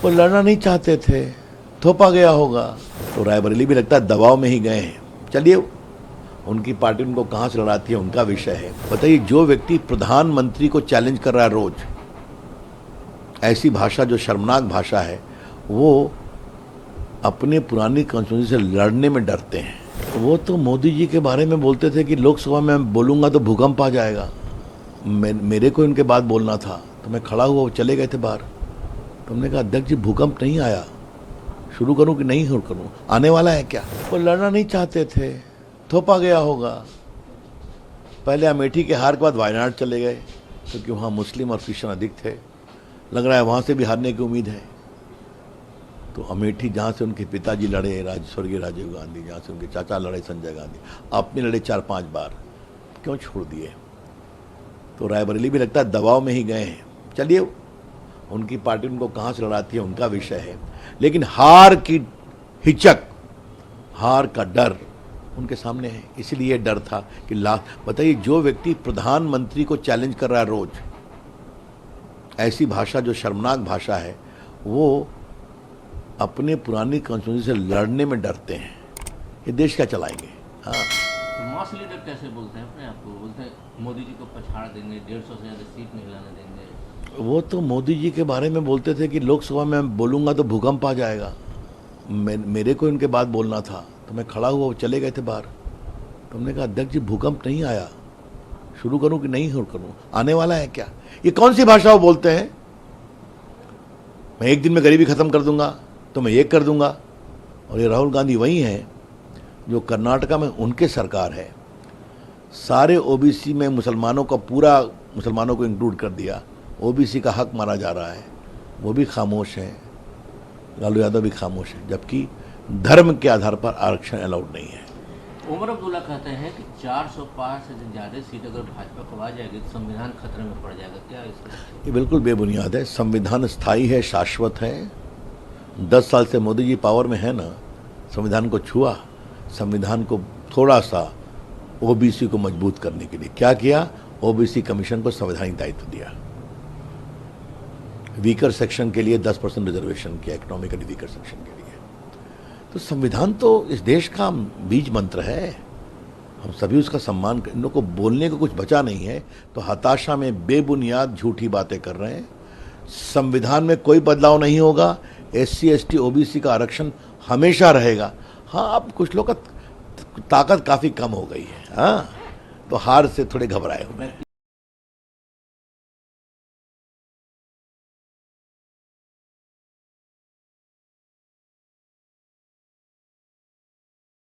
वो लड़ना नहीं चाहते थे, थोपा गया होगा। तो रायबरेली भी लगता है दबाव में ही गए हैं। चलिए, उनकी पार्टी उनको कहाँ से लड़ाती है उनका विषय है। बताइए, जो व्यक्ति प्रधानमंत्री को चैलेंज कर रहा है रोज, ऐसी भाषा जो शर्मनाक भाषा है, वो अपने पुरानी कॉन्स्टिट्यूंसी से लड़ने में डरते हैं। वो तो मोदी जी के बारे में बोलते थे कि लोकसभा में बोलूँगा तो भूकंप आ जाएगा। मेरे को इनके बाद बोलना था तो मैं खड़ा हुआ, वो चले गए थे बाहर। तो हमने कहा, अध्यक्ष जी भूकंप नहीं आया, शुरू करूं कि नहीं शुरू करूं, आने वाला है क्या? वो लड़ना नहीं चाहते थे, थोपा गया होगा। पहले अमेठी के हार के बाद वायनाड चले गए क्योंकि वहाँ मुस्लिम और क्रिश्चियन अधिक थे। लग रहा है वहाँ से भी हारने की उम्मीद है। तो अमेठी जहाँ से उनके पिताजी लड़े स्वर्गीय राजीव गांधी, जहाँ से उनके चाचा लड़े संजय गांधी, आपने लड़े 4-5 बार, क्यों छोड़ दिए? तो रायबरेली भी लगता है दबाव में ही गए हैं। चलिए, उनकी पार्टी उनको कहाँ से लड़ाती है उनका विषय है। लेकिन हार की हिचक, हार का डर उनके सामने है। इसलिए डर था कि बताइए, जो व्यक्ति प्रधानमंत्री को चैलेंज कर रहा है रोज, ऐसी भाषा जो शर्मनाक भाषा है, वो अपने पुरानी कॉन्स्टिट्यूंसी से लड़ने में डरते हैं। ये देश क्या चलाएंगे? हाँ, मास लीडर कैसे बोलते हैं अपने आप को? बोलते हैं मोदी जी को पछाड़ देंगे, 150 से ज़्यादा सीट नहीं लाने देंगे। वो तो मोदी जी के बारे में बोलते थे कि लोकसभा में बोलूँगा तो भूकंप आ जाएगा। मेरे को इनके बाद बोलना था तो मैं खड़ा हुआ, वो चले गए थे बाहर। तो हमने कहा, अध्यक्ष जी भूकंप नहीं आया, शुरू करूं कि नहीं शुरू करूं, आने वाला है क्या? ये कौन सी भाषा वो बोलते हैं? मैं एक दिन में गरीबी खत्म कर दूंगा तो मैं ये कर दूंगा। और ये राहुल गांधी वही हैं जो कर्नाटका में उनके सरकार है, सारे ओबीसी में मुसलमानों का पूरा मुसलमानों को इंक्लूड कर दिया, ओबीसी का हक मारा जा रहा है। वो भी खामोश हैं, लालू यादव भी खामोश है, जबकि धर्म के आधार पर आरक्षण अलाउड नहीं है। उमर अब्दुल्ला कहते हैं कि 405 से ज़्यादा सीट अगर भाजपा को आ जाएगी तो संविधान खतरे में पड़ जाएगा। क्या इसका? ये बिल्कुल बेबुनियाद है। संविधान स्थायी है, शाश्वत है। 10 साल से मोदी जी पावर में है ना, संविधान को छुआ? संविधान को थोड़ा सा ओबीसी को मजबूत करने के लिए क्या किया? ओबीसी कमीशन को संवैधानिक दायित्व दिया, वीकर सेक्शन के लिए 10% रिजर्वेशन किया, इकोनॉमिकली वीकर सेक्शन के लिए। तो संविधान तो इस देश का बीज मंत्र है, हम सभी उसका सम्मान इन लोगों को बोलने को कुछ बचा नहीं है। तो हताशा में बेबुनियाद झूठी बातें कर रहे हैं। संविधान में कोई बदलाव नहीं होगा, SC ST OBC का आरक्षण हमेशा रहेगा। हाँ, अब कुछ लोग का ताकत काफ़ी कम हो गई है, हाँ, तो हार से थोड़े घबराए हुए हैं।